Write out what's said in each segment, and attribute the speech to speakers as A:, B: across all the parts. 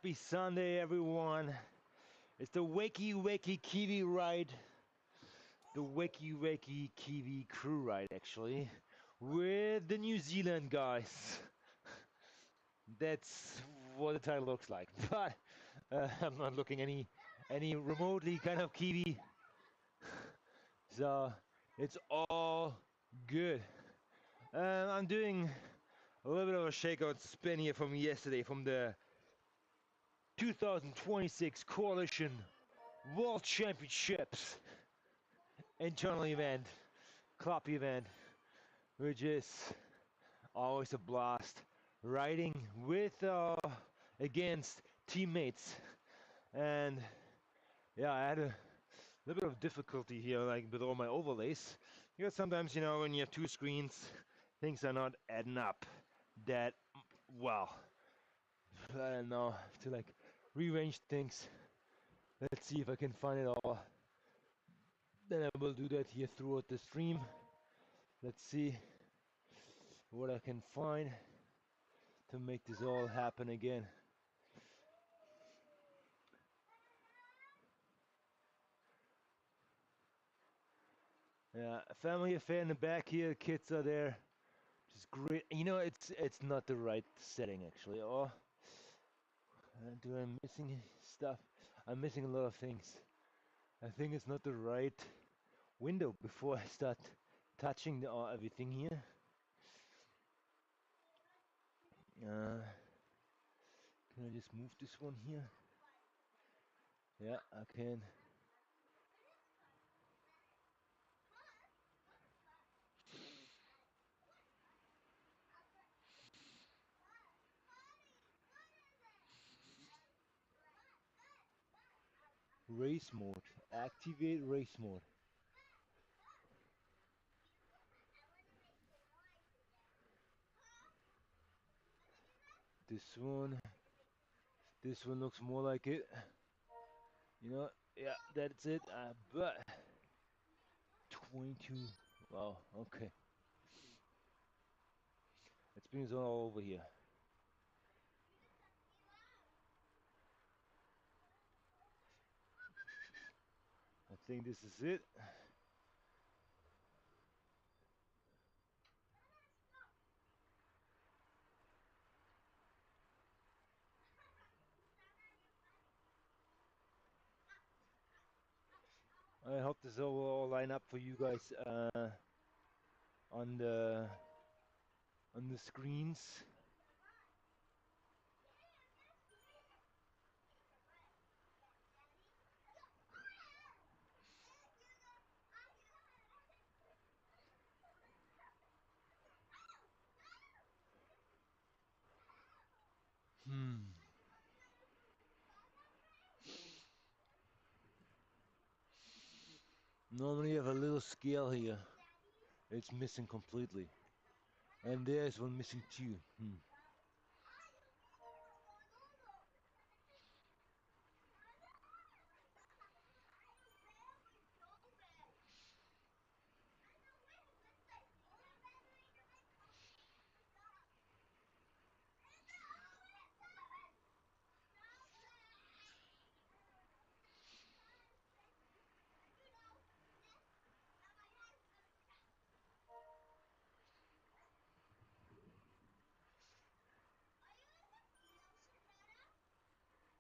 A: Happy Sunday, everyone. It's the Wakey Wakey Kiwi ride. The Wakey Wakey Kiwi crew ride, actually. With the New Zealand guys. That's what the title looks like. But I'm not looking any remotely kind of Kiwi. So it's all good. I'm doing a little bit of a shakeout spin here from yesterday, from the 2026 Coalition World Championships internal event, club event, which is always a blast. Riding with against teammates, and yeah, I had a little bit of difficulty here, like with all my overlays, because sometimes, you know, when you have two screens, things are not adding up that well. I don't know, to like rearrange things. Let's see if I can find it all. Then I will do that here throughout the stream. Let's see what I can find to make this all happen again. Yeah, a family affair in the back here. The kids are there. Which is great. You know, it's not the right setting actually. Oh, do I missing stuff? I'm missing a lot of things. I think it's not the right window before I start touching everything here. Can I just move this one here? Yeah, I can. Race mode. Activate race mode. This one looks more like it. You know, yeah, that's it. But 22. Wow, okay. Let's bring this one all over here. I think this is it. I hope this will all line up for you guys on the screens. Normally you have a little scale here. It's missing completely. And there's one missing too.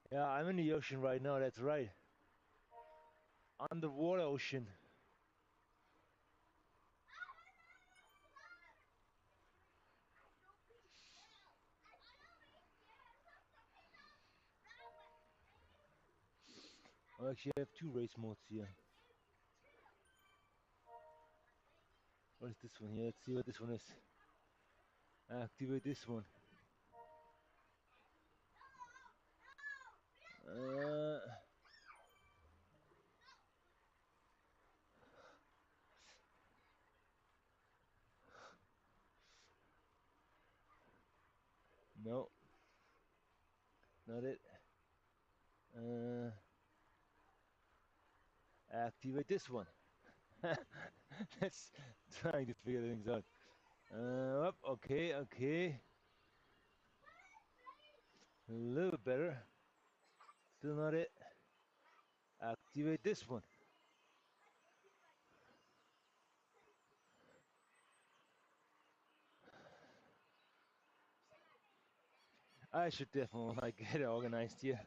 A: Yeah, I'm in the ocean right now, that's right. Underwater ocean. I actually have two race modes here. What is this one here? Let's see what this one is. Activate this one. No, not it. Activate this one. Let's trying to figure things out. Okay. A little better. Still not it. Activate this one. I should definitely like get organized here.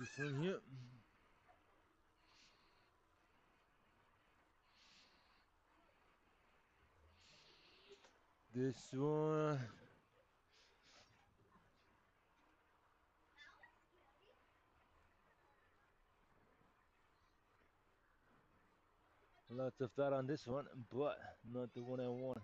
A: This one here. This one. Lots of that on this one, but not the one I want.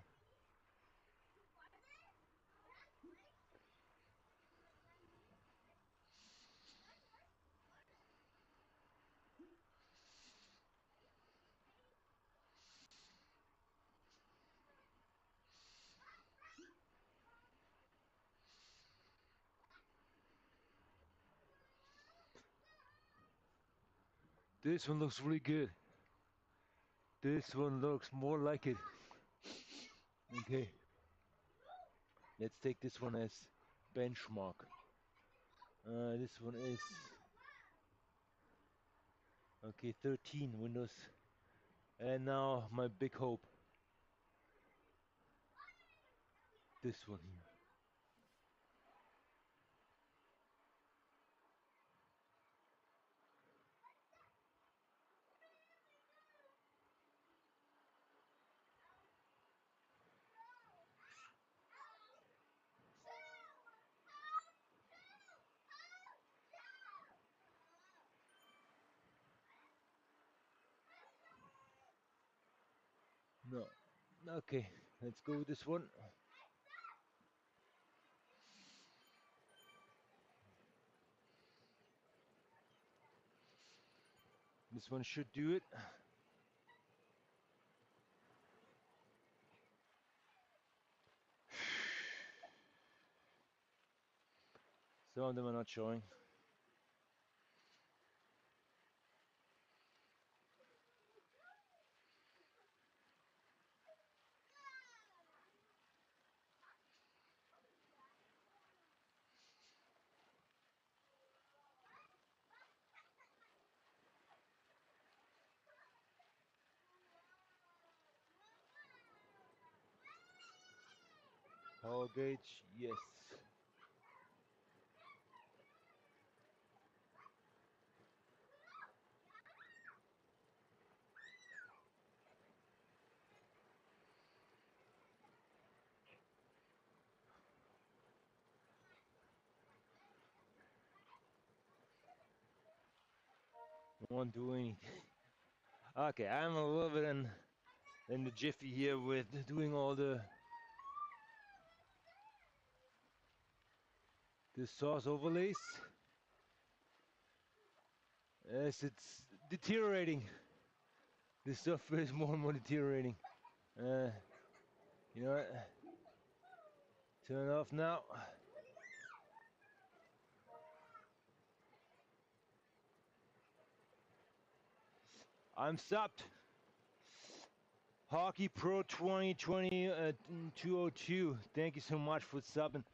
A: This one looks really good. This one looks more like it. Okay. Let's take this one as benchmark. This one is okay, 13 Windows. And now my big hope. This one here. No. Okay, let's go with this one. This one should do it. Some of them are not showing. Power gauge, yes. Won't do anything. Okay, I'm a little bit in the jiffy here with doing all the source overlays. As it's deteriorating. This software is more and more deteriorating. You know what? Turn it off now. I'm stopped. Hockey Pro 2020 202. Thank you so much for subbing.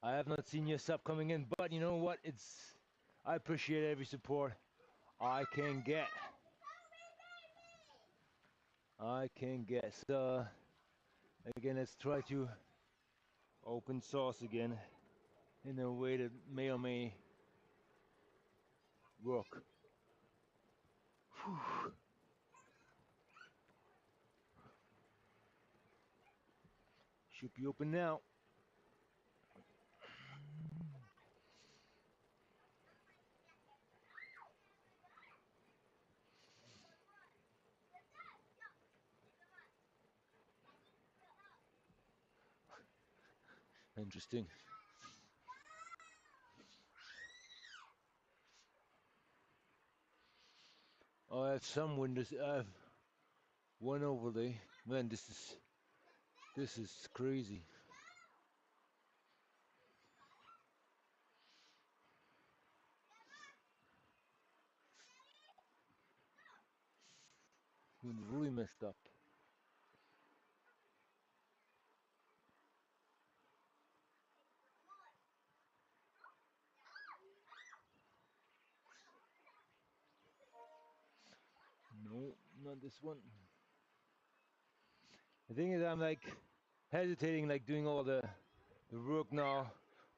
A: I have not seen your sub coming in, but you know what? I appreciate every support I can get. So again, let's try to open source again in a way that may or may work. Whew. Should be open now. Interesting. I have some windows. I have one overlay. Man, this is crazy. It's really messed up. No, not this one. The thing is, I'm like hesitating, like doing all the work now,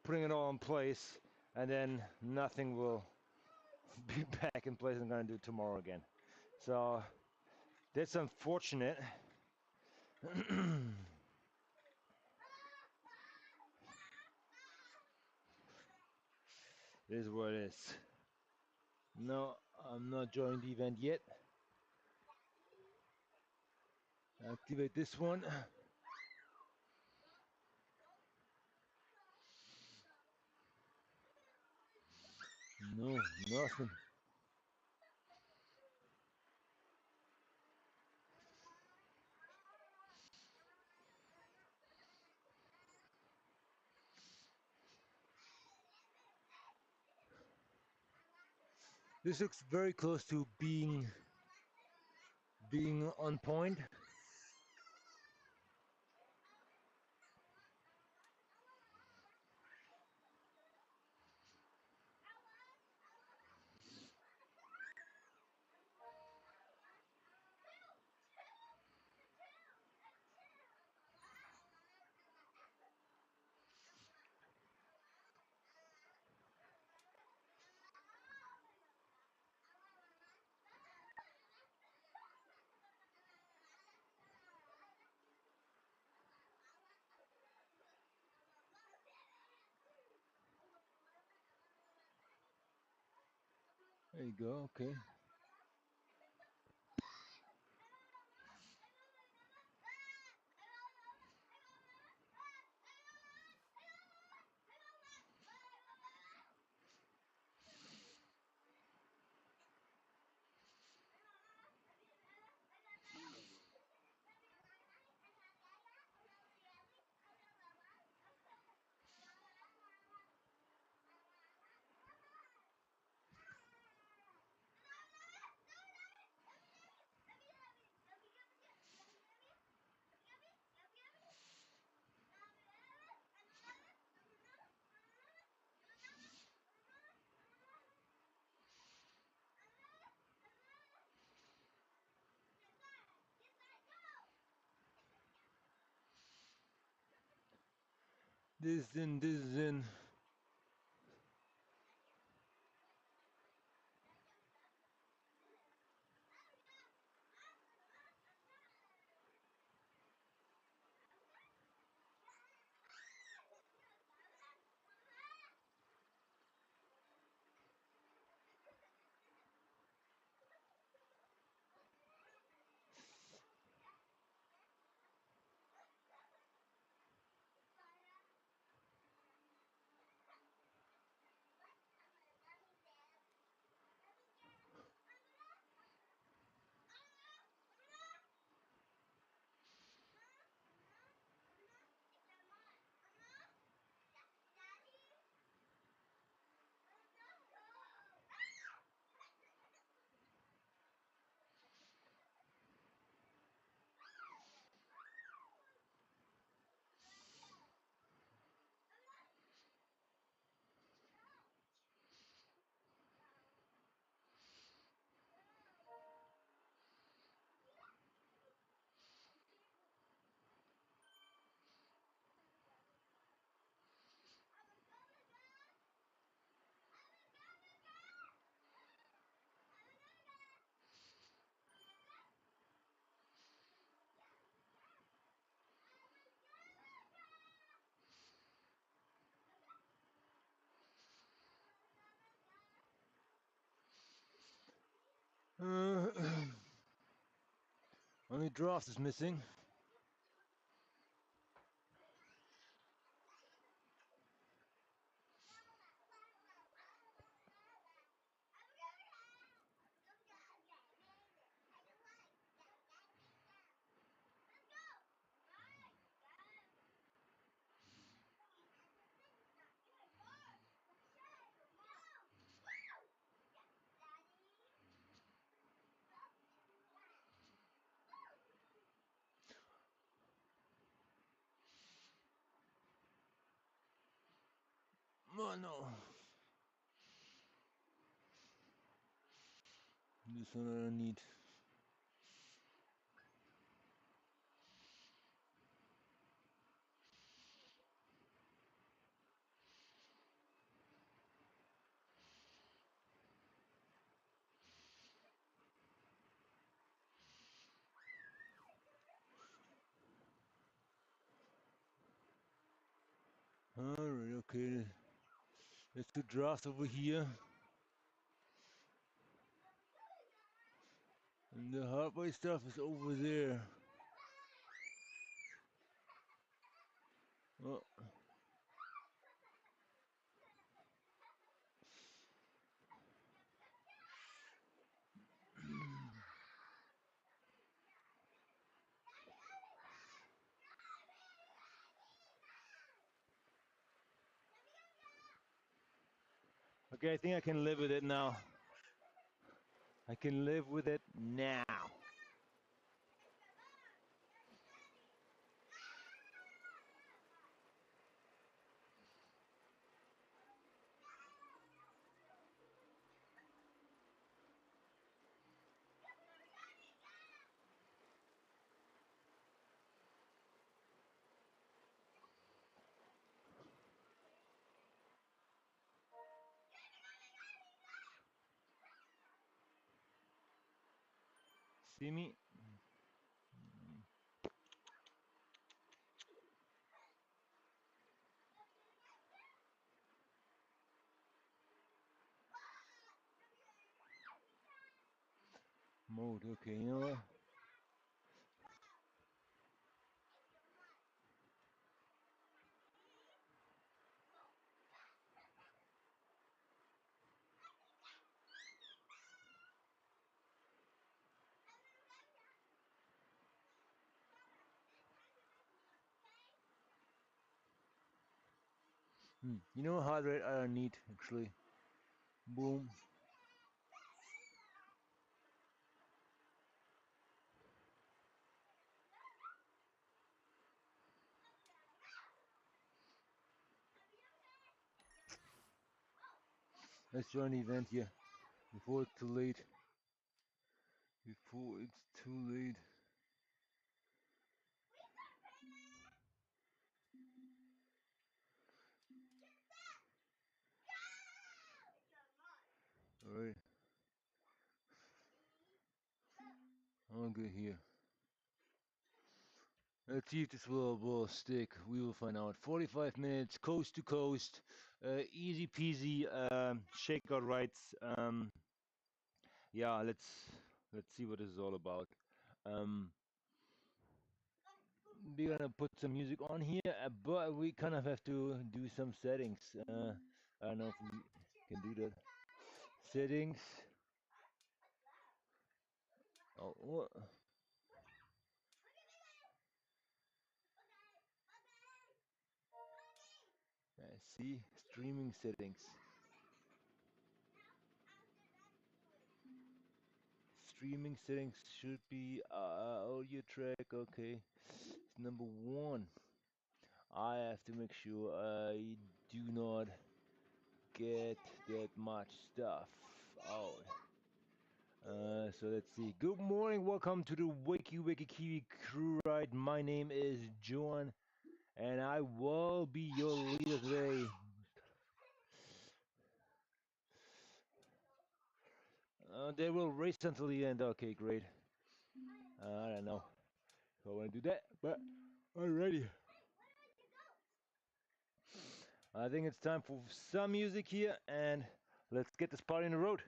A: putting it all in place, and then nothing will be back in place. I'm gonna do it tomorrow again. So that's unfortunate. This is what it is. No, I'm not joining the event yet. Activate this one. No, nothing. This looks very close to being on point. There you go. Okay. This in. This is in. Only draft is missing. Oh no. This one I don't need. Alright, okay. Let's do draft over here. And the hardware stuff is over there. Oh. Okay, I think I can live with it now. I can live with it now. See me? Mode, okay, you know what? You know what heart rate I don't need actually. Boom. Let's join the event here before it's too late. Before it's too late. Alright. I'm good here. Let's see if this will stick. We will find out. 45 minutes, coast to coast, easy peasy, shakeout rights. Yeah, let's see what this is all about. We're gonna put some music on here, but we kind of have to do some settings. I don't know if we can do that. Settings. Oh, what? See, streaming settings. Streaming settings should be audio track. Okay, it's number one. I have to make sure I do not get that much stuff out. So let's see. Good morning, welcome to the Wakey Kiwi crew ride. My name is Joan, and I will be your leader today. They will race until the end. Okay, great. I don't know if I want to do that, but alrighty. I think it's time for some music here, and let's get this party on the road.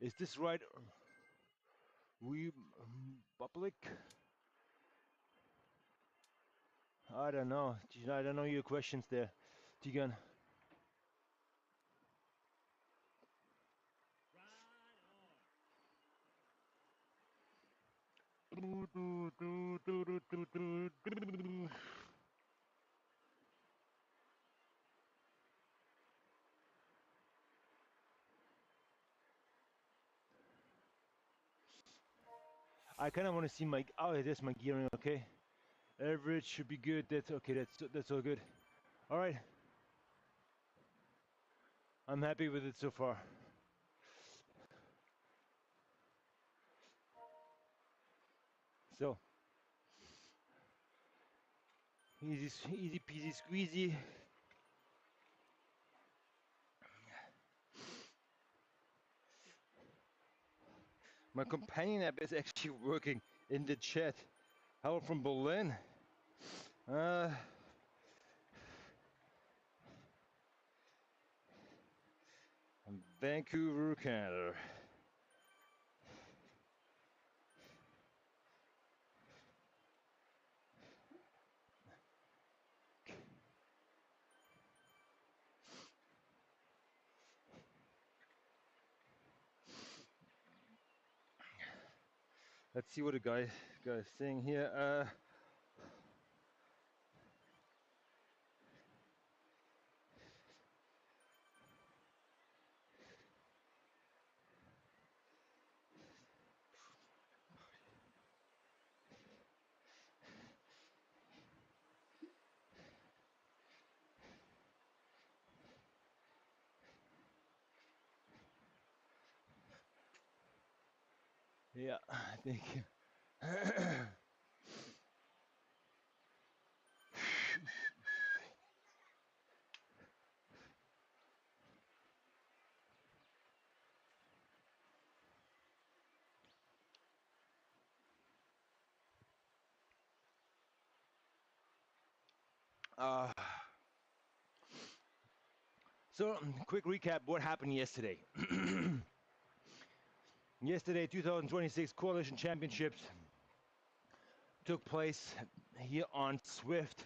A: Is this right? We public? I don't know. I don't know your questions there, Tigan. I kind of want to see my, oh, there's my gearing, okay. Average should be good, that's okay, that's all good. All right. I'm happy with it so far. So, easy peasy squeezy. My companion app is actually working in the chat. Hello from Berlin. Vancouver, Canada. Let's see what the guy's saying here. Yeah, I think. So, quick recap what happened yesterday. Yesterday, 2026 Coalition Championships took place here on Swift.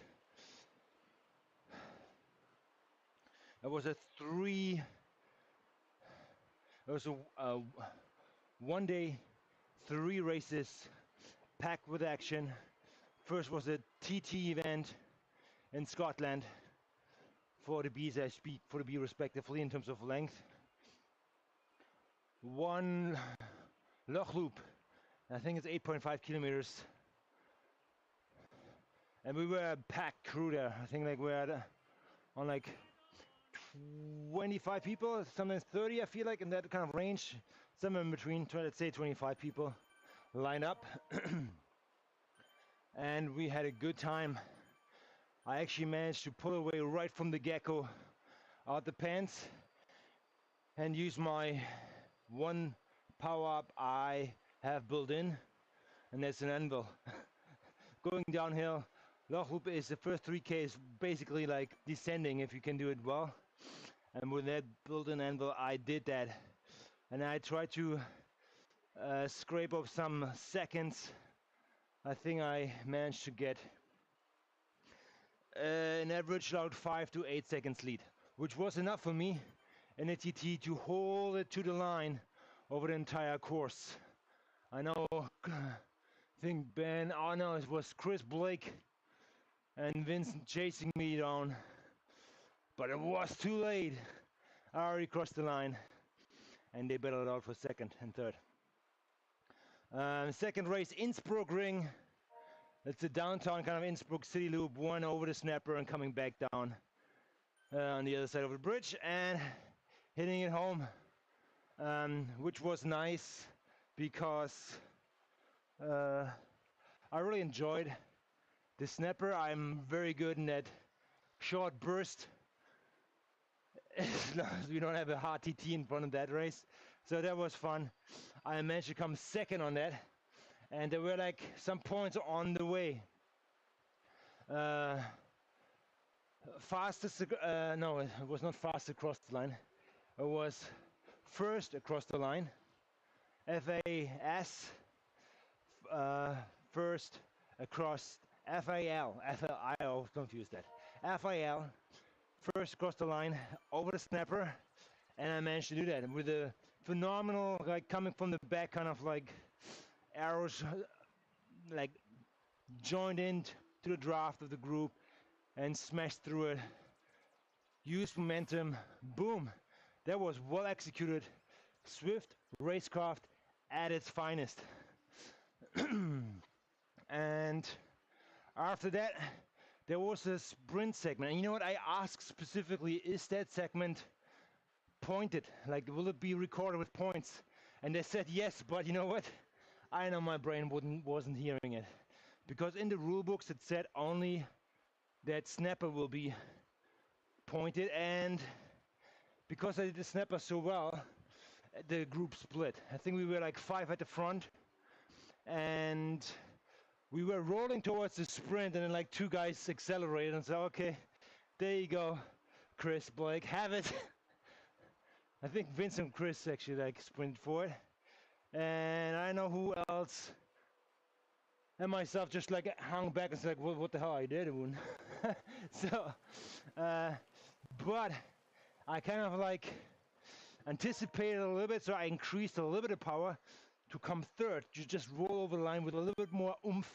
A: It was a 1 day, 3 races, packed with action. First was a TT event in Scotland for the Bs, I speak for the B respectively in terms of length. One Loch Loop, I think it's 8.5 kilometers. And we were a packed crew there. I think like we're on like 25 people, sometimes 30 I feel like, in that kind of range. Somewhere in between, let's say 25 people line up. And we had a good time. I actually managed to pull away right from the get-go out the pants and use my one power-up I have built in, and that's an anvil. Going downhill, Loch Loop is the first 3K is basically like descending if you can do it well. And with that built-in anvil, I did that. And I tried to scrape up some seconds. I think I managed to get an average about 5 to 8 seconds lead, which was enough for me in a TT to hold it to the line over the entire course. I know, I think Ben, oh no, it was Chris Blake and Vincent chasing me down, but it was too late. I already crossed the line, and they battled out for second and third. Second race, Innsbruck Ring. It's a downtown kind of Innsbruck city loop, one over the snapper and coming back down on the other side of the bridge and hitting it home, which was nice because I really enjoyed the snapper. I'm very good in that short burst. We don't have a hard TT in front of that race, so that was fun. I managed to come second on that, and there were like some points on the way. Fastest, no, it was not fast across the line. It was first across the line. FAS, first across FAL. I always confuse that. FAL, first across the line over the snapper, and I managed to do that with a phenomenal, like coming from the back, kind of like arrows, like joined in to the draft of the group and smashed through it. Used momentum, boom. That was well executed. Swift racecraft at its finest. And after that, there was a sprint segment. And you know what? I asked specifically, is that segment pointed? Like, will it be recorded with points? And they said yes, but you know what? I know my brain wasn't hearing it. Because in the rule books it said only that snapper will be pointed, and because I did the snapper so well, the group split. I think we were like 5 at the front, and we were rolling towards the sprint, and then like 2 guys accelerated and said, okay, there you go, Chris, Blake, have it. I think Vince and Chris actually like sprinted for it. And I know who else and myself just like hung back and said, like, what the hell I did? So, but I kind of like anticipated a little bit, so I increased a little bit of power to come third, to just roll over the line with a little bit more oomph.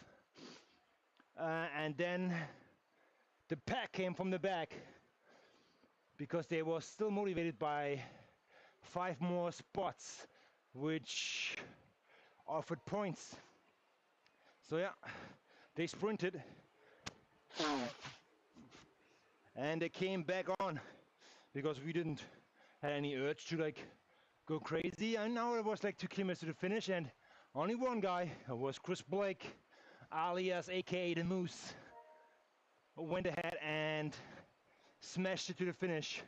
A: And then the pack came from the back because they were still motivated by 5 more spots, which offered points. So yeah, they sprinted and they came back on because we didn't have any urge to like go crazy. And now it was like 2 kilometers to the finish, and only one guy, it was Chris Blake, alias aka the Moose, went ahead and smashed it to the finish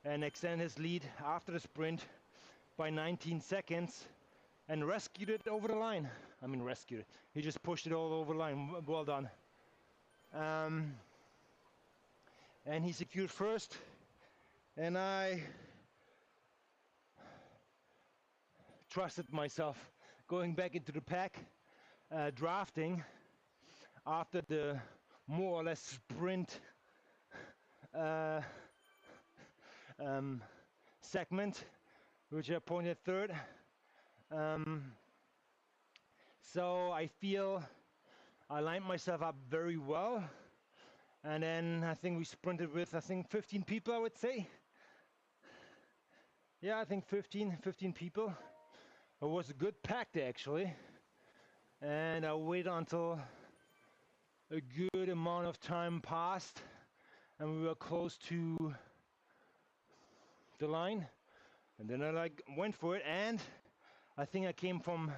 A: and extended his lead after the sprint by 19 seconds and rescued it over the line. I mean rescued it. He just pushed it all over the line. Well done. And he secured first, and I trusted myself going back into the pack, drafting after the more or less sprint segment, which I pointed third. So I feel I lined myself up very well, and then I think we sprinted with 15 people, I would say. Yeah, I think 15 people. It was a good pack day actually, and I waited until a good amount of time passed and we were close to the line, and then I like went for it, and I think I came from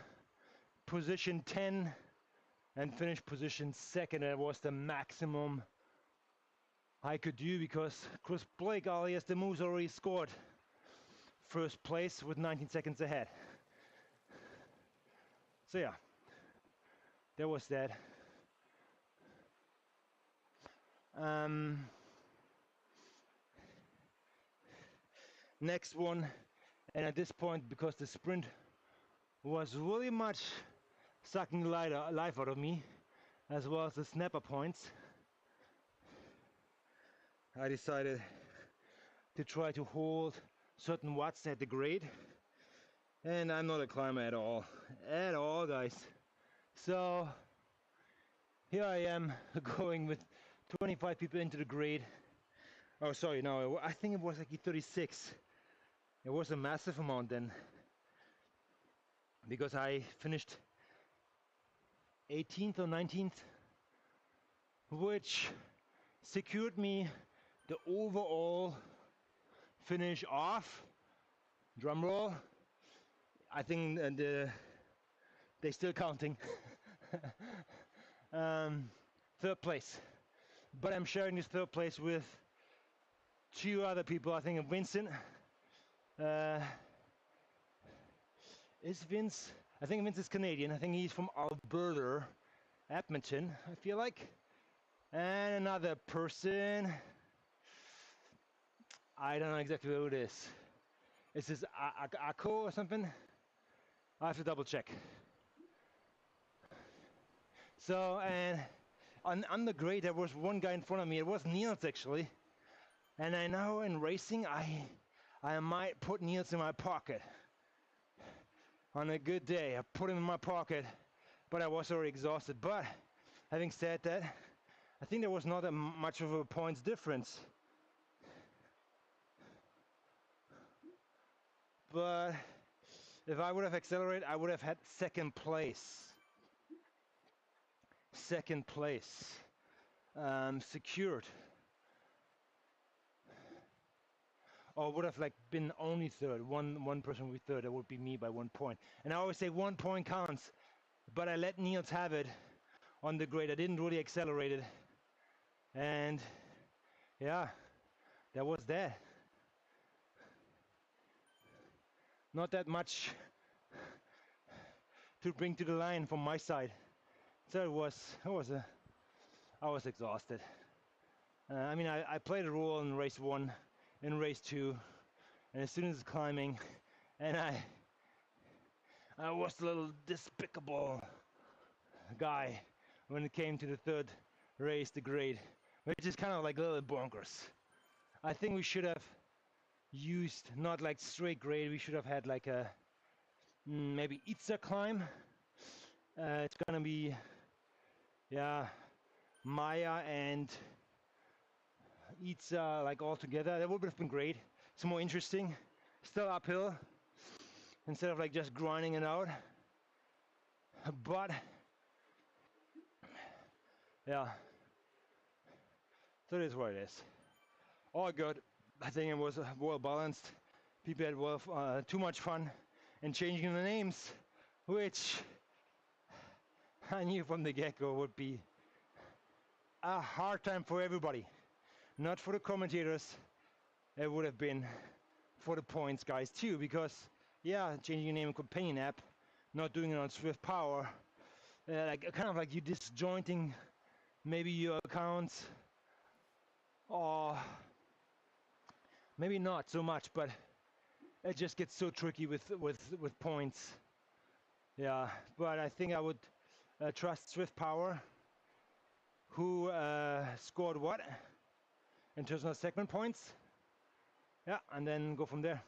A: position 10 and finished position 2nd. That was the maximum I could do because Chris Blake, alias the Moose, already scored first place with 19 seconds ahead. So yeah, there was that. Next one, and at this point, because the sprint was really much sucking life out of me, as well as the snapper points, I decided to try to hold certain watts at the grade. And I'm not a climber at all, guys. So here I am going with 25 people into the grade. Oh, sorry, no, I think it was like 36. It was a massive amount then, because I finished 18th or 19th, which secured me the overall finish off. Drum roll. I think they're still counting. Third place, but I'm sharing this third place with 2 other people. I think Vincent. Is Vince? I think Vince is Canadian. I think he's from Alberta, Edmonton, I feel like. And another person, I don't know exactly who it is. Is this Ako or something? I have to double check. So, and on the grade there was one guy in front of me. It was Niels actually. And I know in racing I might put Niels in my pocket. On a good day, I put him in my pocket, but I was already exhausted. But having said that, I think there was not much of a points difference. But if I would have accelerated, I would have had 2nd place. second place secured, or would have like been only third. One person would be third. That would be me by 1 point. And I always say 1 point counts, but I let Niels have it on the grade. I didn't really accelerate it, and yeah, that was that. Not that much to bring to the line from my side. So I was exhausted. I mean, I played a role in race 1, in race 2, and as soon as climbing, and I was a little despicable guy when it came to the third race, the grade, which is kind of like a little bonkers. I think we should have used not like straight grade. We should have had like a maybe Itza climb. It's gonna be, yeah, Maya and Itza like all together. That would have been great. It's more interesting. Still uphill instead of like just grinding it out. But yeah, so it is what it is. All good. I think it was well balanced. People had too much fun in changing the names, which I knew from the get-go would be a hard time for everybody. Not for the commentators. It would have been for the points guys too, because yeah, changing your name in companion app, not doing it on Swift Power, like kind of like you disjointing maybe your accounts, or maybe not so much, but it just gets so tricky with points. Yeah, but I think I would trust Swift Power, who scored what in terms of segment points. Yeah, and then go from there.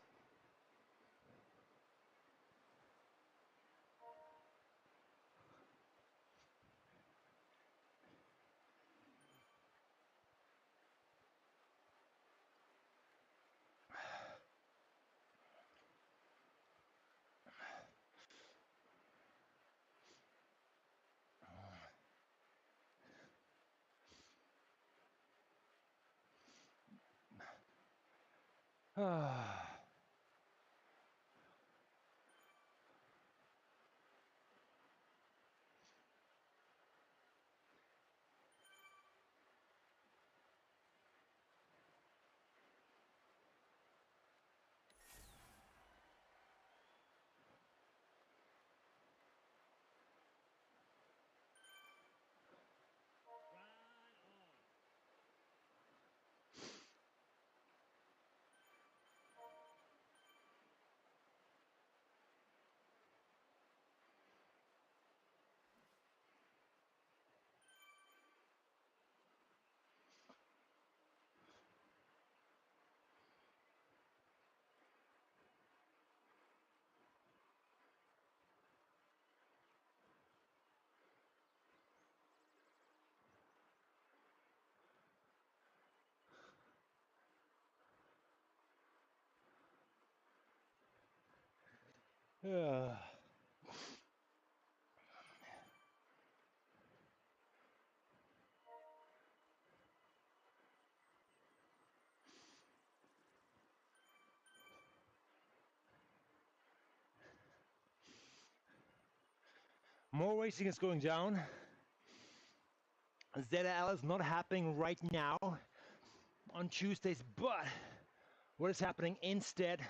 A: Yeah. More racing is going down. ZL is not happening right now on Tuesdays, but what is happening instead,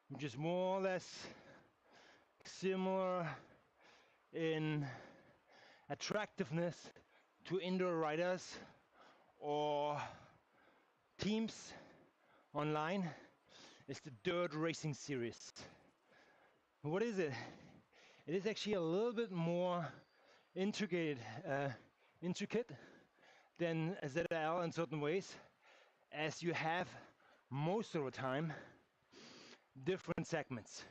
A: which is more or less similar in attractiveness to indoor riders or teams online, is the Dirt Racing Series. What is it? It is actually a little bit more intricate than ZL in certain ways, as you have most of the time different segments,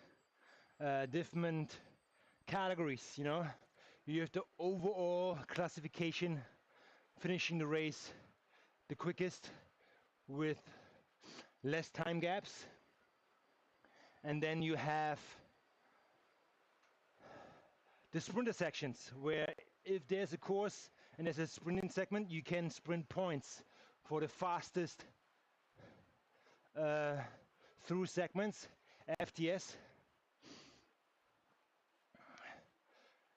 A: different categories. You know, you have the overall classification, finishing the race the quickest with less time gaps, and then you have the sprinter sections where if there's a course and there's a sprinting segment, you can sprint points for the fastest through segments, FTS.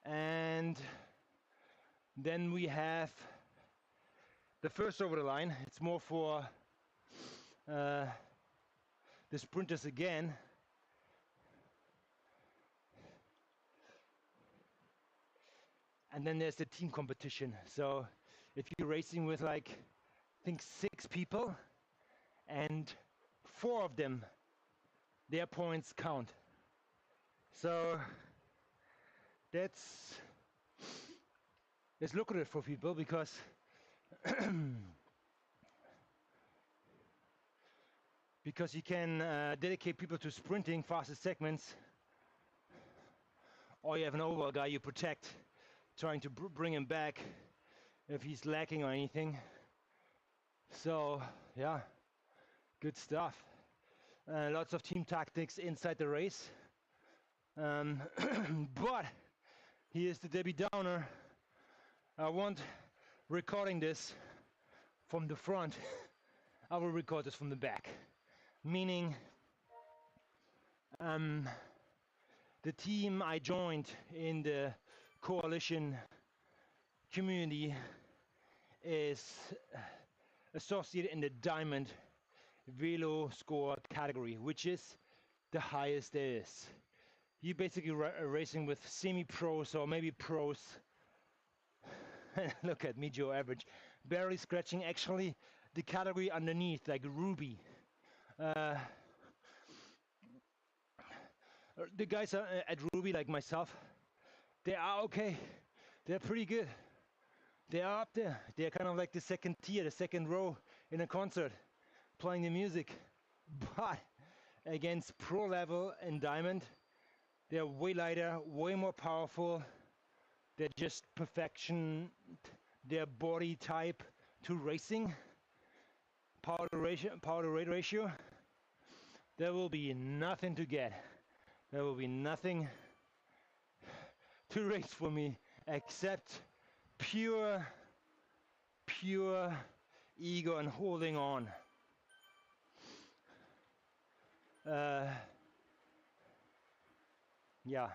A: And then we have the first over the line. It's more for the sprinters again. And then there's the team competition. So if you're racing with like, I think 6 people and 4 of them, their points count. So it's lucrative for people because because you can dedicate people to sprinting fastest segments, or you have an overall guy you protect, trying to bring him back if he's lacking or anything. So yeah, good stuff. Lots of team tactics inside the race. But here's the Debbie Downer. I won't recording this from the front. I will record this from the back. Meaning, the team I joined in the coalition community is associated in the Diamond Velo Score category, which is the highest there is. You're basically racing with semi-pros or maybe pros. Look at me, Joe Average, barely scratching actually the category underneath, like Ruby. The guys are at Ruby, like myself, they are okay. They're pretty good. They are up there. They're kind of like the second tier, the second row in a concert, playing the music. But against pro level and Diamond, they're way lighter, way more powerful. They're just perfection, their body type to racing. Power to weight ratio. There will be nothing to get. There will be nothing to race for me except pure ego and holding on. Yeah,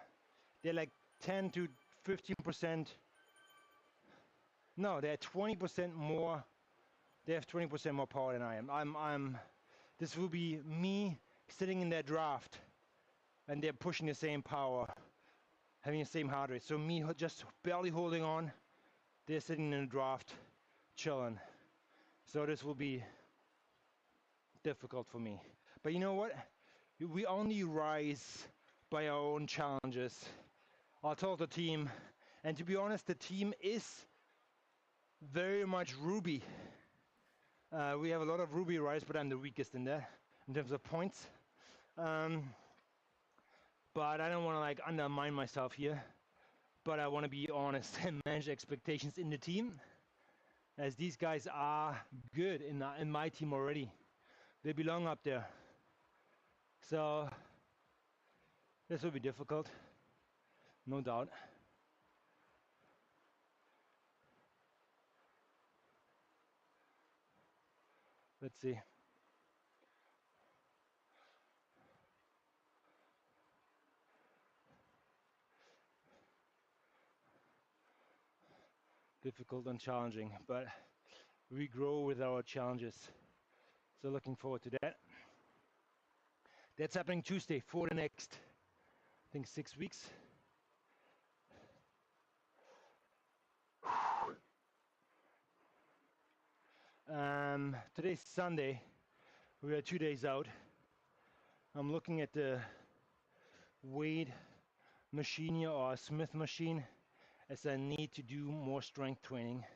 A: they're like 10 to 15%. No, they're 20% more. They have 20% more power than I am. This will be me sitting in that draft, and they're pushing the same power, having the same heart rate. So me just barely holding on. They're sitting in the draft, chilling. So this will be difficult for me. But you know what? We only rise by our own challenges. I told the team, and to be honest, the team is very much Ruby. We have a lot of Ruby rise, but I'm the weakest in there in terms of points. But I don't want to like undermine myself here. But I want to be honest and manage expectations in the team, as these guys are good in my team already. They belong up there. So this will be difficult, no doubt. Let's see. Difficult and challenging, but we grow with our challenges. So looking forward to that. That's happening Tuesday for the next, I think, 6 weeks. Today's Sunday. We are 2 days out. I'm looking at the weight machine here, or a Smith machine, as I need to do more strength training.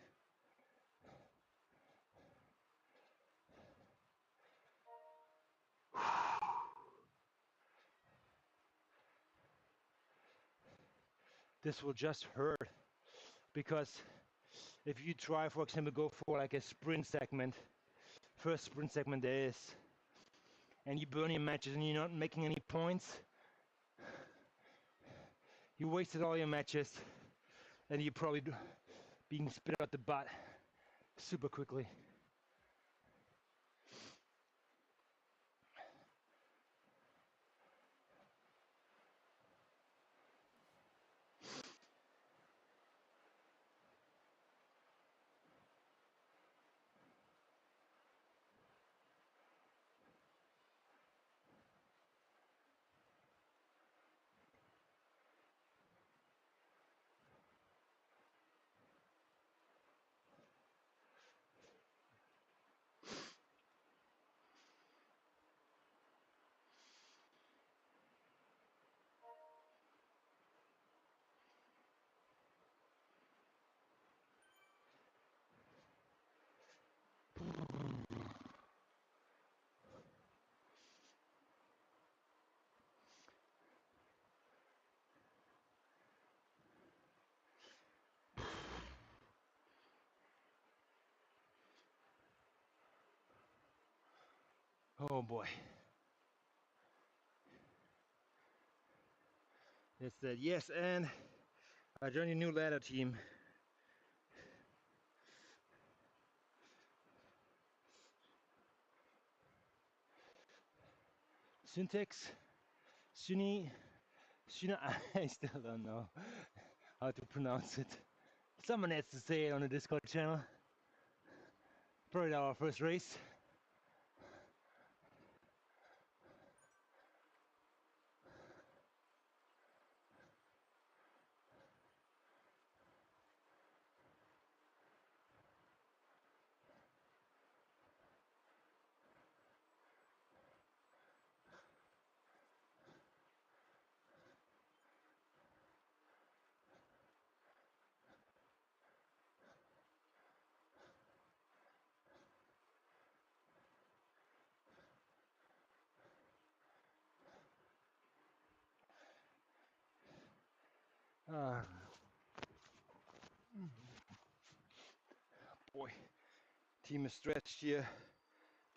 A: This will just hurt, because if you try, for example, go for like a sprint segment, first sprint segment there is, and you burn your matches and you're not making any points, you wasted all your matches, and you're probably being spit out the butt super quickly. Oh boy. That's that. Yes, and I joined a new ladder team. Syntax, Suni, Suna, I still don't know how to pronounce it. Someone has to say it on the Discord channel. Probably our first race. Boy, team is stretched here.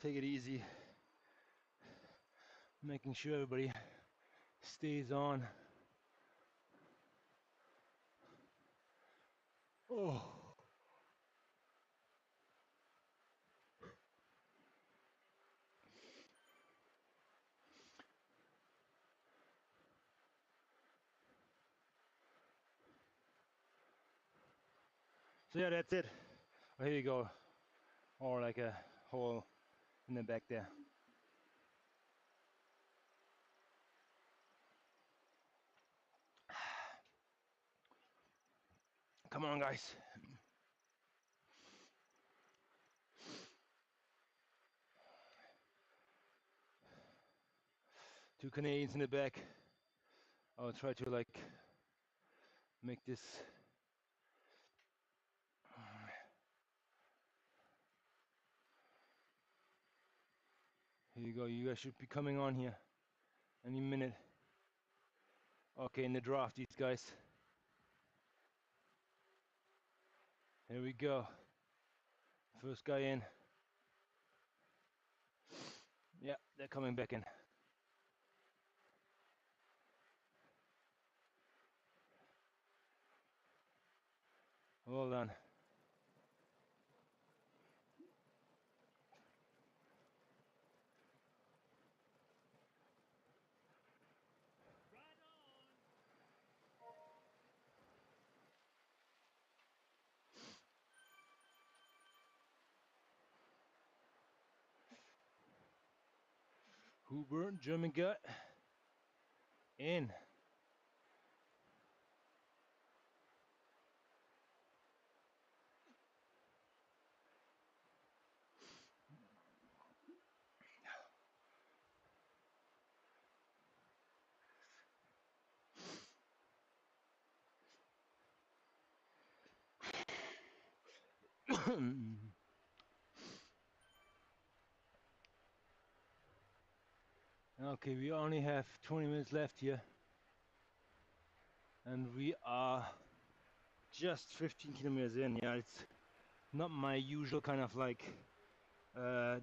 A: Take it easy. Making sure everybody stays on. Oh. So yeah, that's it. Oh, here you go. Or like a hole in the back there. Come on, guys. Two Canadians in the back. I'll try to like make this. Here you go. You guys should be coming on here any minute. Okay, in the draft, these guys. Here we go. First guy in. Yeah, they're coming back in. Well done. Huber, German gut. In. Okay, we only have 20 minutes left here. And we are just 15 kilometers in. Yeah, it's not my usual kind of like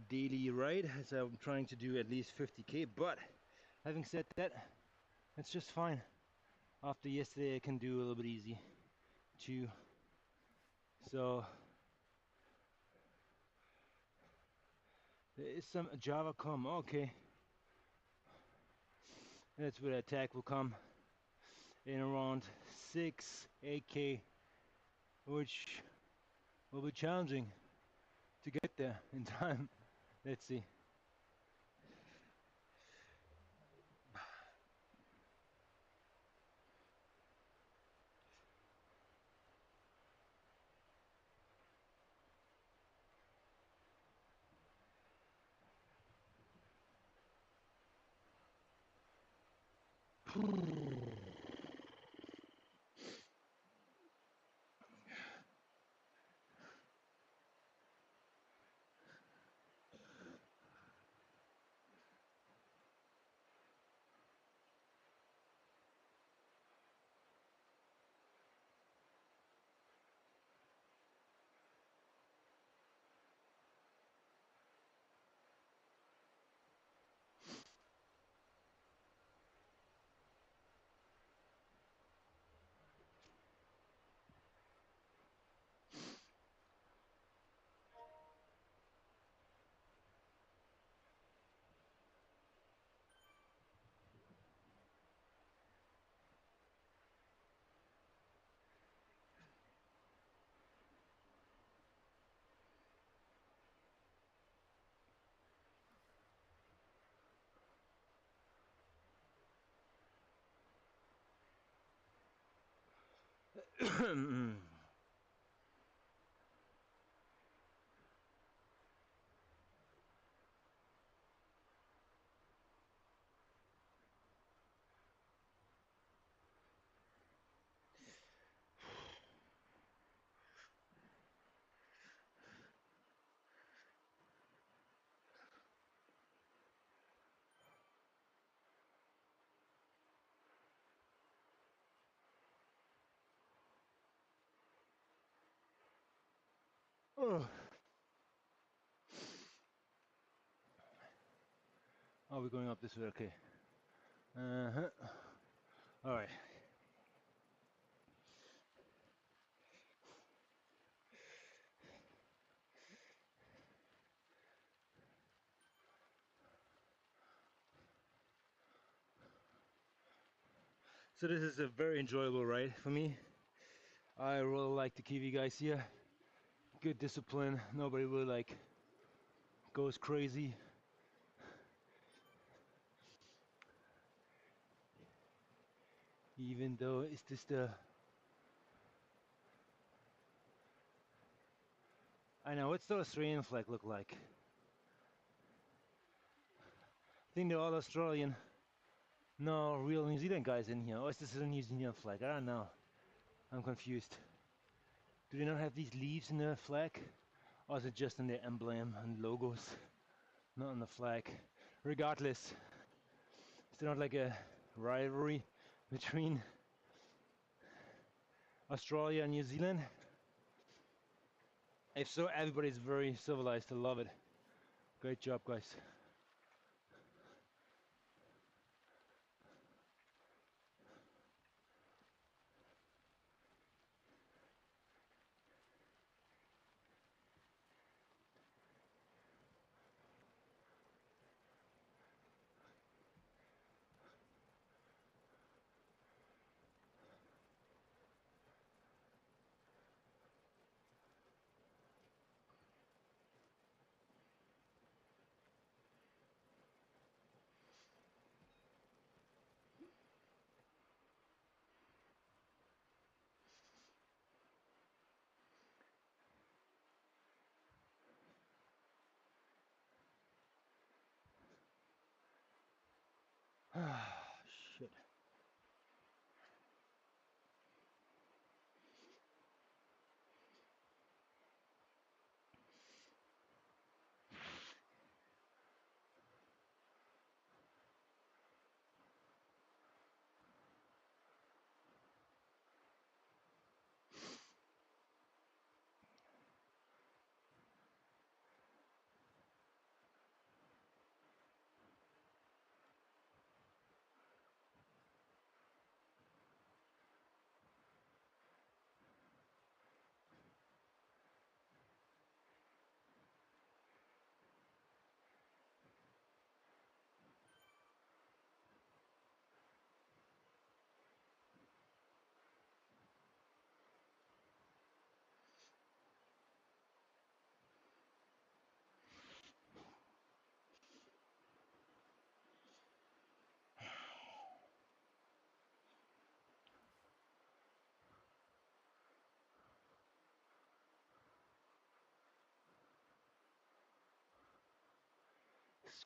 A: daily ride, as I'm trying to do at least 50k, but having said that, it's just fine. After yesterday I can do a little bit easy 2. So there is some Java come. Okay, that's where the attack will come in around 6 8k, which will be challenging to get there in time. Let's see. Oh. Oh, we're going up this way, okay. Alright. So this is a very enjoyable ride for me. I really like to keep you guys here. Good discipline. Nobody really like goes crazy. Even though it's just I know, what's the Australian flag look like? I think they're all Australian. No real New Zealand guys in here. Or is this a New Zealand flag? I don't know. I'm confused. Do they not have these leaves in the flag? Or is it just in their emblem and logos? Not on the flag. Regardless, is there not like a rivalry between Australia and New Zealand? If so, everybody's very civilized. I love it. Great job, guys. Shit.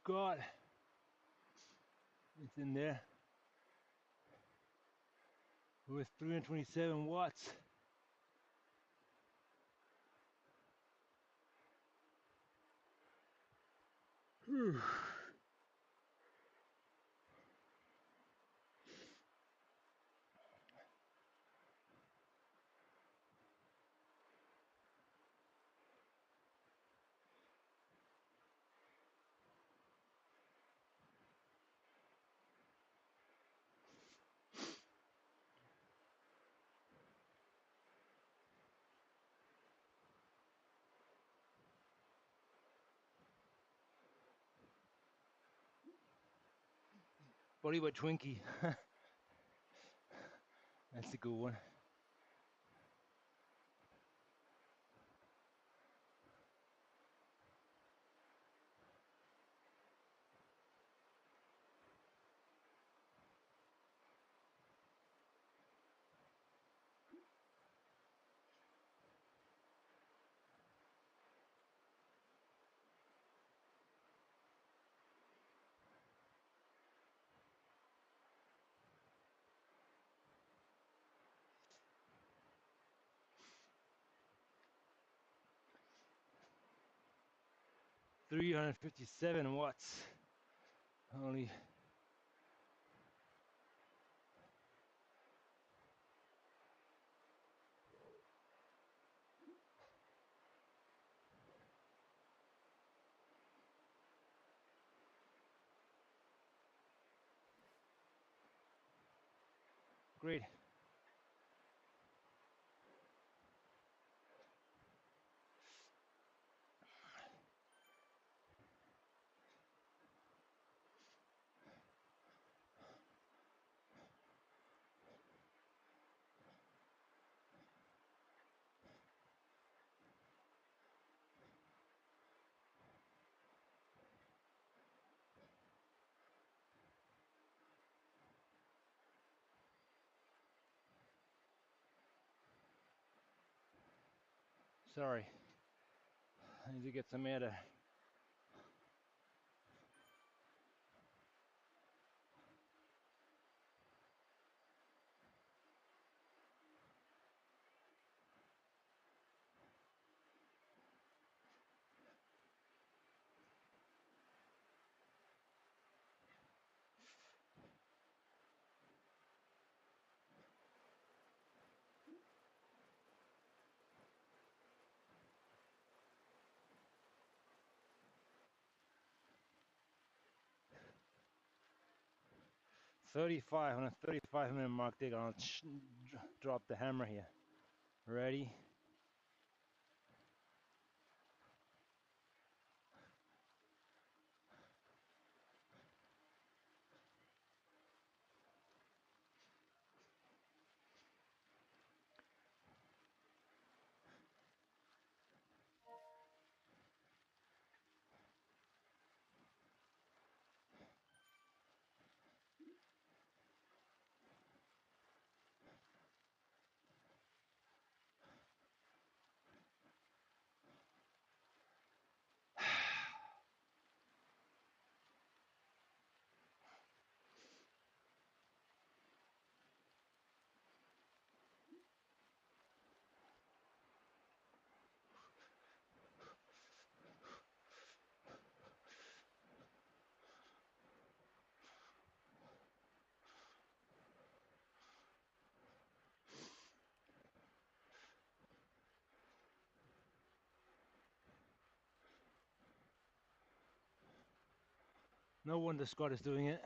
A: Scott. It's in there with 327 watts. Whew. Body by Twinkie. That's a good one. $357 only. Great. Sorry. I need to get some air. 35 on a 35-minute mark. They're gonna drop the hammer here. Ready? No wonder Scott is doing it.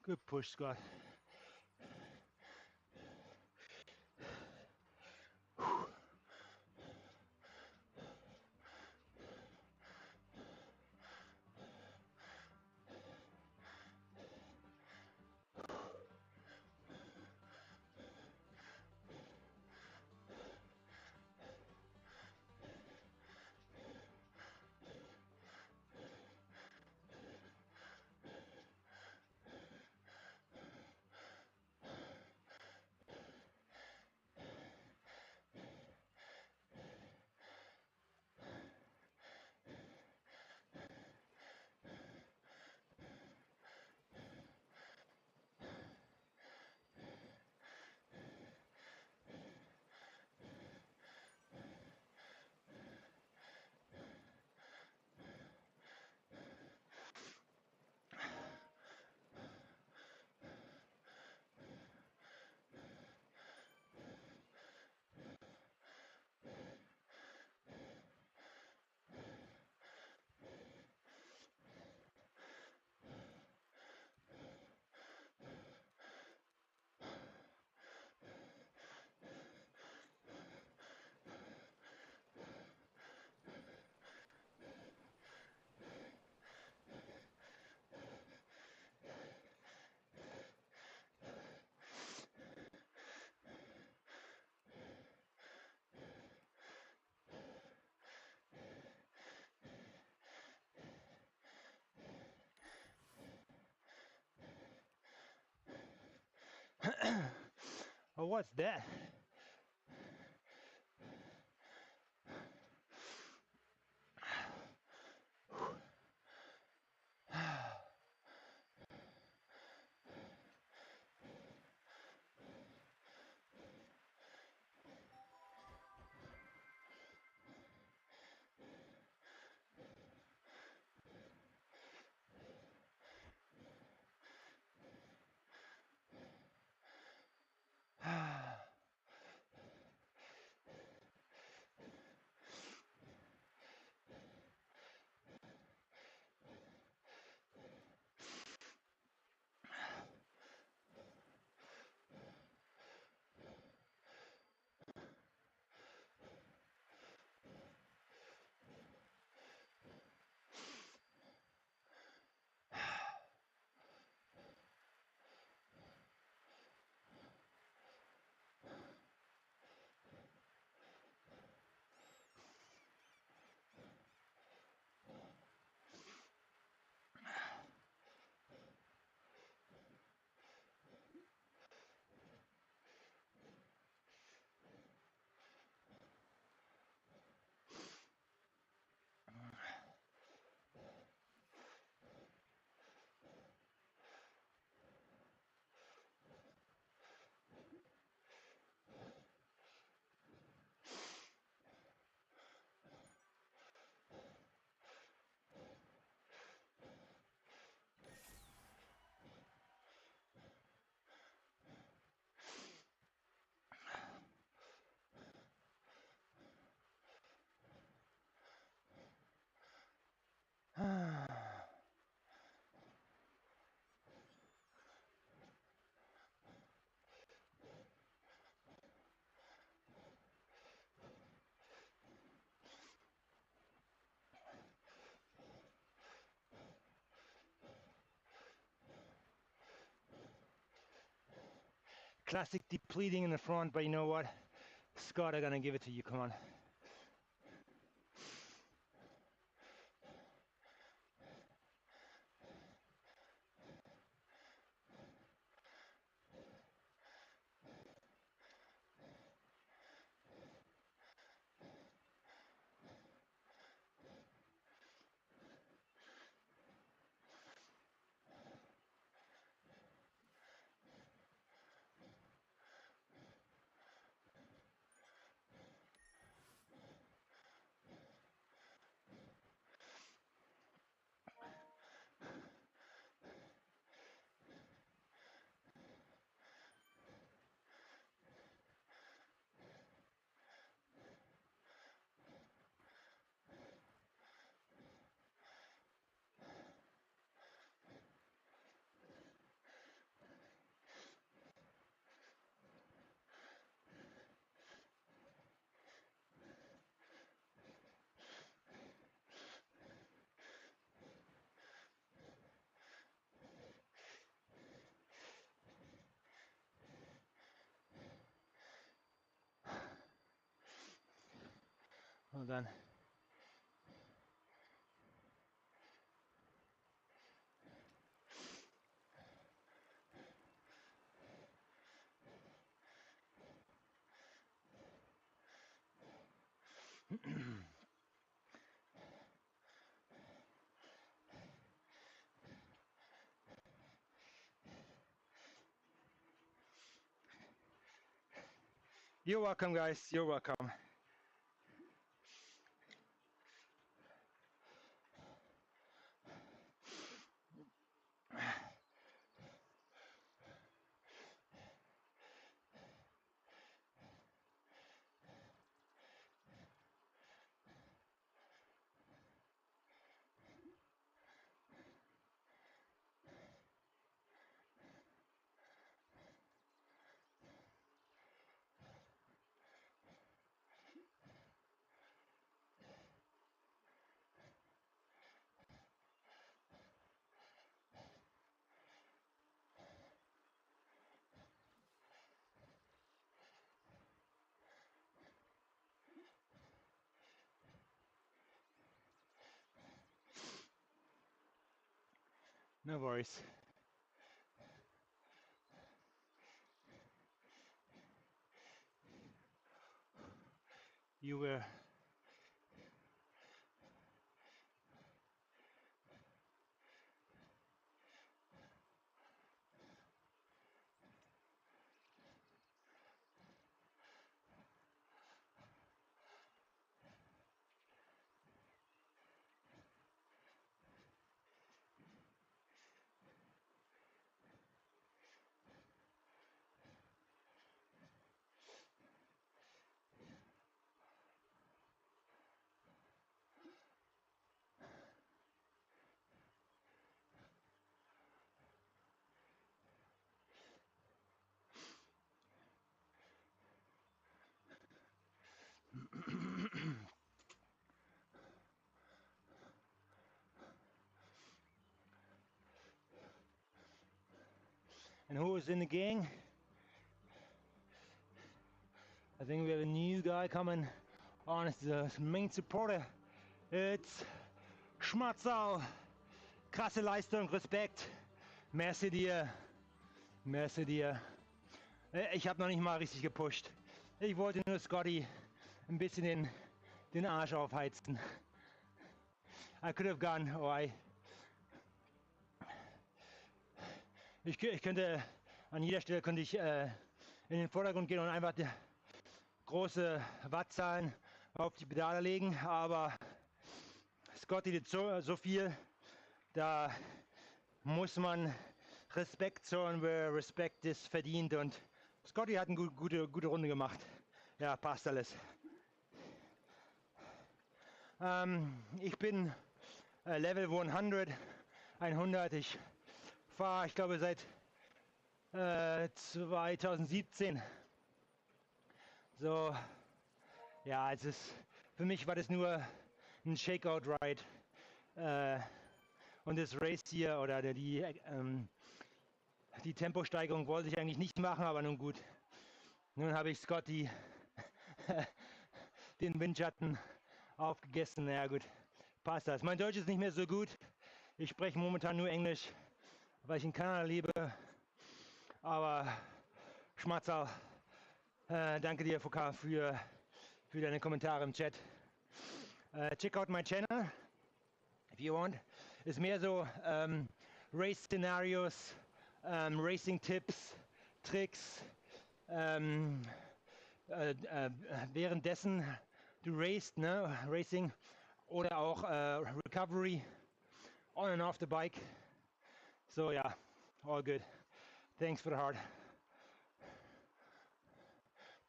A: Good push, Scott. Oh, what's that? Classic depleting in the front, but you know what? Scott, I'm gonna give it to you. Come on. Und dann You're welcome, guys. You're welcome. No worries. You were And who is in the gang? I think we have a new guy coming on as the main supporter. It's Schmatzau. Krasse Leistung, Respekt. Merci dir. Merci dir. Ich habe noch nicht mal richtig gepusht. Ich wollte nur Scotty ein bisschen den Arsch aufheizen. I could have gone, ich könnte, an jeder Stelle könnte ich in den Vordergrund gehen und einfach die große Wattzahlen auf die Pedale legen, aber Scotty tut so viel, da muss man Respekt zollen, wer Respekt ist verdient, und Scotty hat eine gute Runde gemacht. Ja, passt alles. Ich bin Level 100. Ich fahre, ich glaube, seit 2017. So, ja, für mich war das nur ein Shakeout-Ride. Und das Race hier oder die Temposteigerung wollte ich eigentlich nicht machen, aber nun gut. Nun habe ich Scotty den Windschatten aufgegessen. Naja, gut, passt das. Mein Deutsch ist nicht mehr so gut. Ich spreche momentan nur Englisch, weil ich in Kanada lebe. Aber Schmatzau, danke dir, Foucault, für deine Kommentare im Chat. Check out my channel, if you want. Ist mehr so Race-Szenarios, Racing-Tipps, Tricks. Währenddessen du racest, ne, Racing, oder auch Recovery, on and off the bike. So yeah, all good. Thanks for the heart.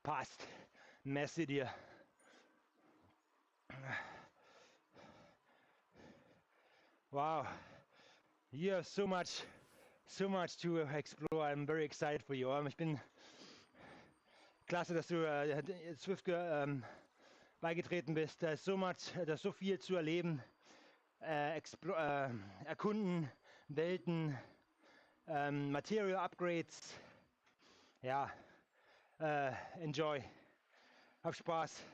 A: Passt. Merci dir. Wow, you have so much to explore. I'm very excited for you. Ich bin klasse, dass du Swift beigetreten bist. Da ist so viel zu erleben, erkunden, Welten, Material Upgrades. Ja, enjoy. Hab Spaß.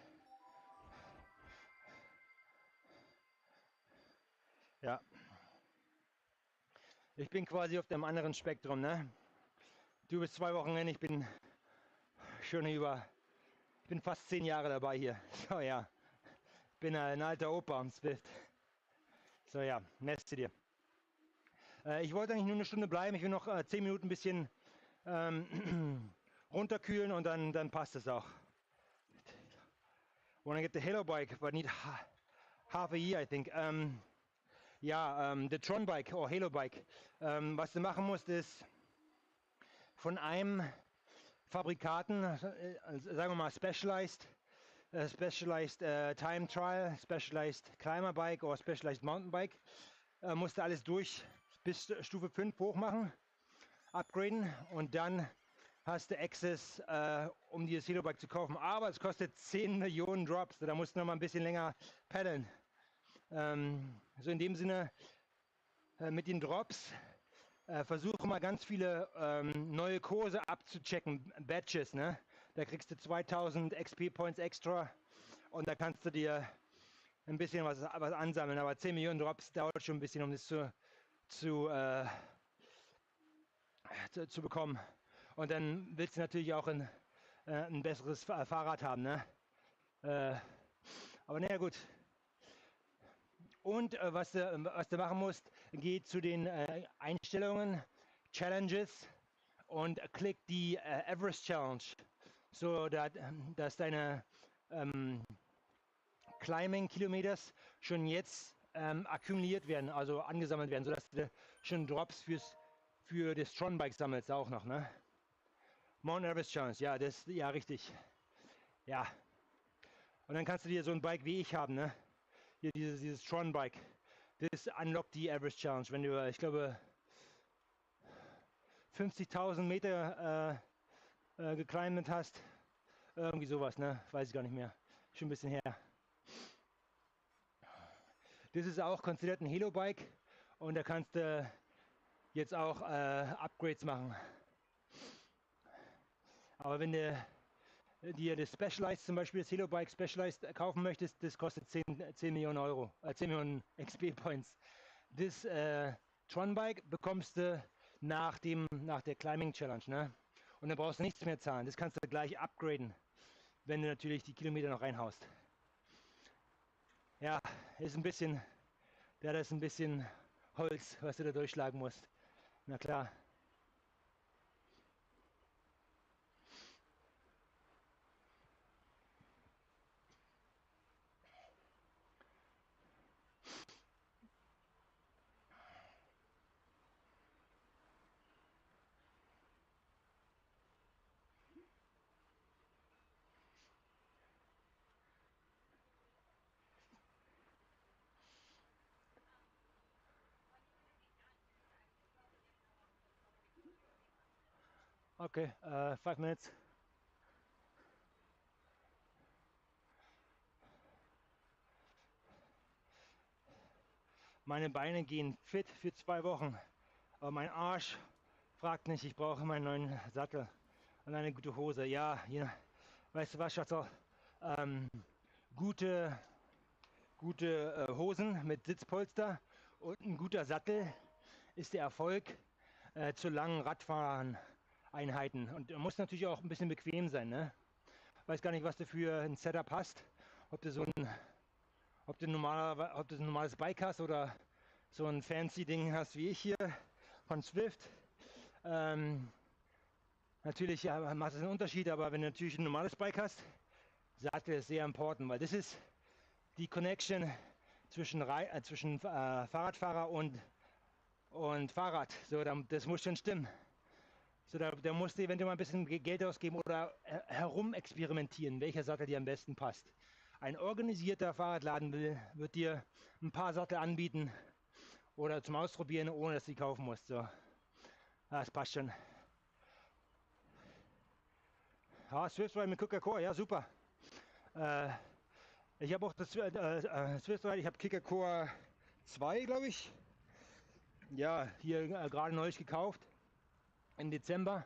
B: Ja. Ich bin quasi auf dem anderen Spektrum, ne? Du bist 2 Wochen hin, ich bin schon ich bin fast 10 Jahre dabei hier. So ja, bin ein alter Opa am Swift. So ja, merci dir. Ich wollte eigentlich nur eine Stunde bleiben, ich will noch 10 Minuten ein bisschen runterkühlen und dann passt es auch. Wanna get the Halo bike, but need half a year, I think. The Tron bike or Halo bike. Was du machen musst, ist von einem Fabrikaten, sagen wir mal Specialized Time Trial, Specialized Climber Bike oder Specialized Mountain Bike, musst du alles durch bis Stufe 5 hoch machen, upgraden und dann hast du Access, um dieses Halo Bike zu kaufen. Aber es kostet 10 Millionen Drops, da musst du noch mal ein bisschen länger paddeln. So in dem Sinne, mit den Drops versuche mal ganz viele neue Kurse abzuchecken, Badges, ne? Da kriegst du 2000 XP Points extra und da kannst du dir ein bisschen was ansammeln. Aber 10 Millionen Drops dauert schon ein bisschen, um das zu bekommen. Und dann willst du natürlich auch ein besseres Fahrrad haben, ne? Aber naja, gut. Und was du machen musst, geh zu den Einstellungen, Challenges und klick die Everest Challenge, so dass deine Climbing Kilometers schon jetzt akkumuliert werden, also angesammelt werden, sodass du schon Drops für das Tron Bike sammelst auch noch, ne? Mount Everest Challenge, ja richtig, ja. Und dann kannst du dir so ein Bike wie ich haben, ne? Hier dieses Tron Bike. Das unlockt die Everest Challenge, wenn du, ich glaube, 50.000 Meter geclimbt hast. Irgendwie sowas, ne? Weiß ich gar nicht mehr. Schon ein bisschen her. Das ist auch konsiderat ein Halo Bike und da kannst du jetzt auch Upgrades machen. Aber wenn du dir das Specialized, zum Beispiel das Halo Bike Specialized kaufen möchtest, das kostet 10 Millionen Euro, 10 Millionen XP Points. Das Tron Bike bekommst du nach der Climbing Challenge, ne? Und dann brauchst du nichts mehr zahlen. Das kannst du gleich upgraden, wenn du natürlich die Kilometer noch reinhaust. Ja, ist ein bisschen, das ist ein bisschen Holz, was du da durchschlagen musst. Na klar. Okay, 5 minutes. Meine Beine gehen fit für 2 Wochen, aber mein Arsch fragt nicht, ich brauche meinen neuen Sattel und eine gute Hose. Ja, weißt du was, Schatzel? Gute Hosen mit Sitzpolster und ein guter Sattel ist der Erfolg zu langen Radfahren-Einheiten. Und muss natürlich auch ein bisschen bequem sein, ne? Weiß gar nicht, was du für ein Setup hast. Ob du ob du ein normales Bike hast oder so ein fancy Ding hast wie ich hier von Swift. Natürlich macht es einen Unterschied, aber wenn du natürlich ein normales Bike hast, Sattel ist sehr important, weil das ist die Connection zwischen Fahrradfahrer und Fahrrad. So, das muss schon stimmen. So, da musst du eventuell mal ein bisschen Geld ausgeben oder herum experimentieren, welcher Sattel dir am besten passt. Ein organisierter Fahrradladen wird dir ein paar Sattel anbieten oder zum Ausprobieren, ohne dass du die kaufen musst. So. Das passt schon. Ja, Swift Ride mit Coca-Cola, ja super. Ich habe auch das Swift Ride, ich habe Coca-Cola 2, glaube ich. Ja, hier gerade neulich gekauft im Dezember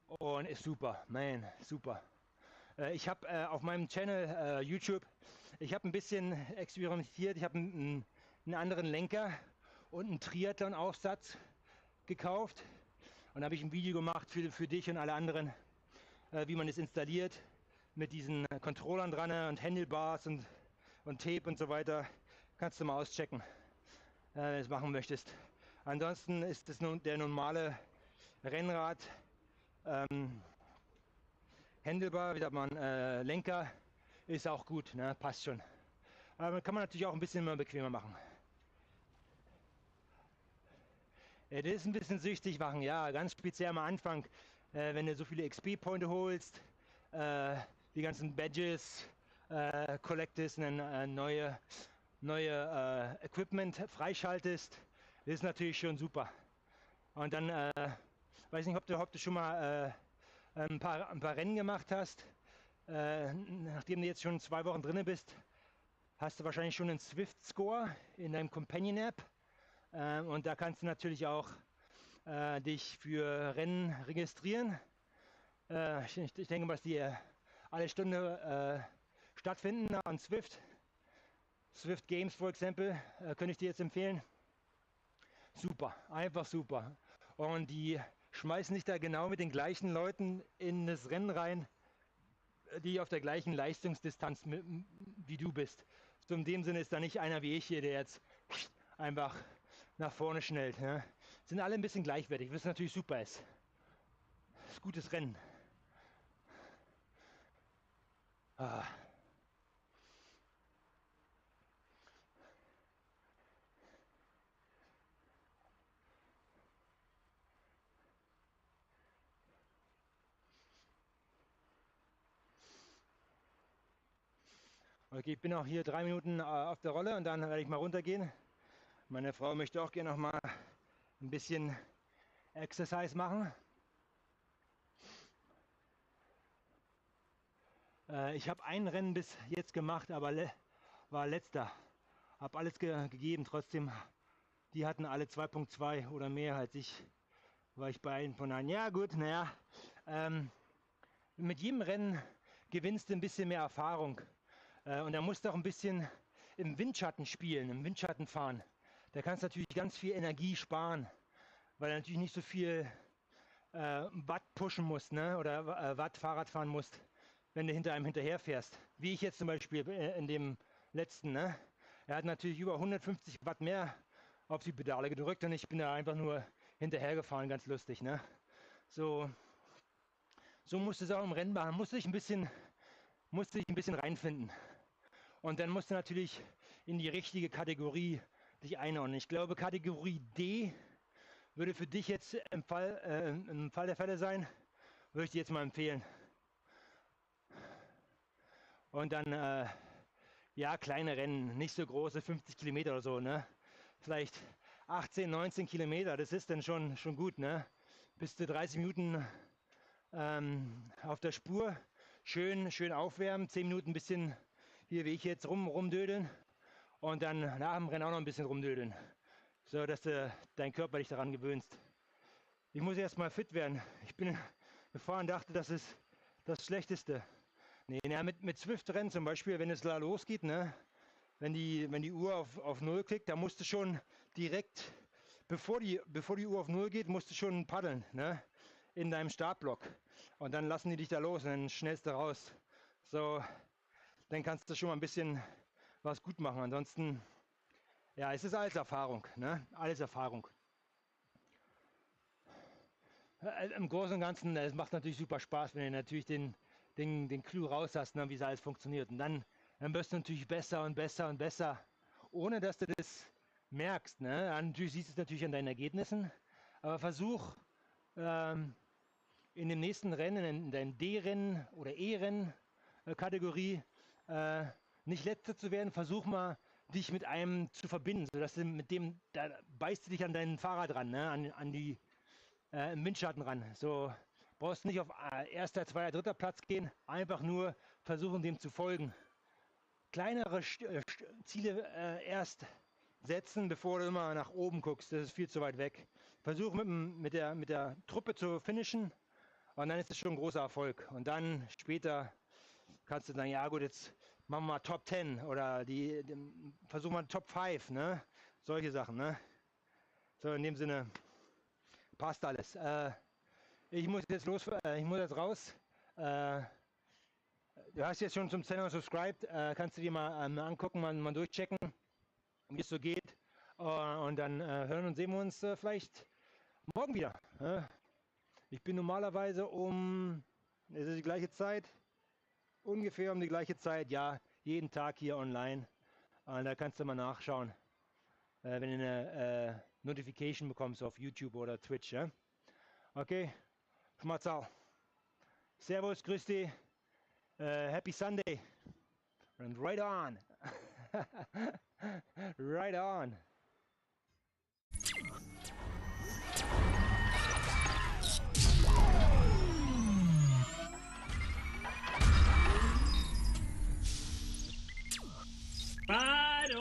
B: und ist super, man, super. Ich habe auf meinem Channel YouTube, ich habe ein bisschen experimentiert, ich habe einen einen anderen Lenker und einen Triathlon-Aufsatz gekauft. Und da habe ich ein Video gemacht für dich und alle anderen, wie man es installiert mit diesen Controllern dran und Handlebars und Tape und so weiter. Kannst du mal auschecken, wenn du es machen möchtest. Ansonsten ist es nun der normale Rennrad Handlebar, wie sagt man, Lenker ist auch gut, ne? Passt schon. Aber kann man natürlich auch ein bisschen mehr bequemer machen. Das ist ein bisschen süchtig machen, ja, ganz speziell am Anfang, wenn du so viele XP-Punkte holst, die ganzen Badges collectest, neue Equipment freischaltest, das ist natürlich schon super. Und dann, weiß nicht, ob du schon mal ein paar Rennen gemacht hast, nachdem du jetzt schon 2 Wochen drin bist, hast du wahrscheinlich schon einen Swift-Score in deinem Companion-App. Und da kannst du natürlich auch dich für Rennen registrieren. Ich denke, was die alle Stunde stattfinden an Swift. Swift Games, for example, könnte ich dir jetzt empfehlen. Super, einfach super. Und die schmeißen dich da genau mit den gleichen Leuten in das Rennen rein, die auf der gleichen Leistungsdistanz wie du bist. So in dem Sinne ist da nicht einer wie ich hier, der jetzt einfach nach vorne schnellt. Ne? Sind alle ein bisschen gleichwertig, was natürlich super ist. Das ist gutes Rennen. Ah. Okay, ich bin auch hier 3 Minuten auf der Rolle und dann werde ich mal runtergehen. Meine Frau möchte auch gerne noch mal ein bisschen Exercise machen. Ich habe ein Rennen bis jetzt gemacht, aber war letzter. Habe alles gegeben, trotzdem, die hatten alle 2,2 oder mehr als ich. War ich bei 1,9. Ja gut, naja, mit jedem Rennen gewinnst du ein bisschen mehr Erfahrung. Und da musst du auch ein bisschen im Windschatten spielen, im Windschatten fahren. Da kannst du natürlich ganz viel Energie sparen, weil du natürlich nicht so viel Watt pushen musst, ne? Oder Watt Fahrrad fahren musst, wenn du hinter einem hinterher fährst. Wie ich jetzt zum Beispiel in dem letzten. Ne? Er hat natürlich über 150 Watt mehr auf die Pedale gedrückt und ich bin da einfach nur hinterher gefahren, ganz lustig. Ne? So musst du es auch im Rennen machen, musst dich ein bisschen reinfinden. Und dann musst du natürlich in die richtige Kategorie dich einordnen. Ich glaube, Kategorie D würde für dich jetzt im Fall der Fälle sein, würde ich dir jetzt mal empfehlen. Und dann, ja, kleine Rennen, nicht so große, 50 Kilometer oder so, ne? Vielleicht 18, 19 Kilometer, das ist dann schon gut, ne? Bis zu 30 Minuten auf der Spur, schön aufwärmen, 10 Minuten ein bisschen, hier wie ich jetzt, rumdödeln und dann nach dem Rennen auch noch ein bisschen rumdödeln, so dass du deinen Körper dich daran gewöhnst. Ich muss erst mal fit werden. Ich bin gefahren, dachte, das ist das Schlechteste. Nee, na, mit Swift-Rennen zum Beispiel, wenn es da losgeht, ne, wenn die Uhr auf 0 klickt, da musst du schon direkt, bevor die Uhr auf 0 geht, musst du schon paddeln, ne, in deinem Startblock. Und dann lassen die dich da los und dann schnellst du raus. So, dann kannst du schon mal ein bisschen was gut machen. Ansonsten, ja, es ist alles Erfahrung, ne, alles Erfahrung. Im Großen und Ganzen, es macht natürlich super Spaß, wenn du natürlich den Clou raus hast, ne, wie es alles funktioniert. Und dann wirst du natürlich besser und besser und besser, ohne dass du das merkst. Ne? Natürlich siehst du es natürlich an deinen Ergebnissen, aber versuch in dem nächsten Rennen, in deinem D-Rennen oder E-Rennen-Kategorie, nicht letzter zu werden. Versuch mal, dich mit einem zu verbinden, sodass du mit dem, da beißt du dich an dein Fahrrad ran, ne? an die im Windschatten ran. So brauchst du nicht auf erster, zweiter, dritter Platz gehen, einfach nur versuchen, dem zu folgen. Kleinere Ziele erst setzen, bevor du immer nach oben guckst. Das ist viel zu weit weg. Versuch mit der Truppe zu finishen und dann ist es schon ein großer Erfolg. Und dann später kannst du sagen, ja gut, jetzt machen wir mal Top 10 oder versuchen wir Top 5. Ne? Solche Sachen, ne? So, in dem Sinne passt alles. Ich muss jetzt ich muss jetzt raus. Du hast jetzt schon zum Channel subscribed, kannst du dir mal angucken, mal durchchecken, wie es so geht. Und dann hören und sehen wir uns vielleicht morgen wieder. Ich bin normalerweise es ist die gleiche Zeit, ungefähr um die gleiche Zeit, ja, jeden Tag hier online. Und da kannst du mal nachschauen, wenn du eine Notification bekommst auf YouTube oder Twitch. Ja? Okay, Schmatzau. Servus, grüß dich. Happy Sunday. And right on. Right on.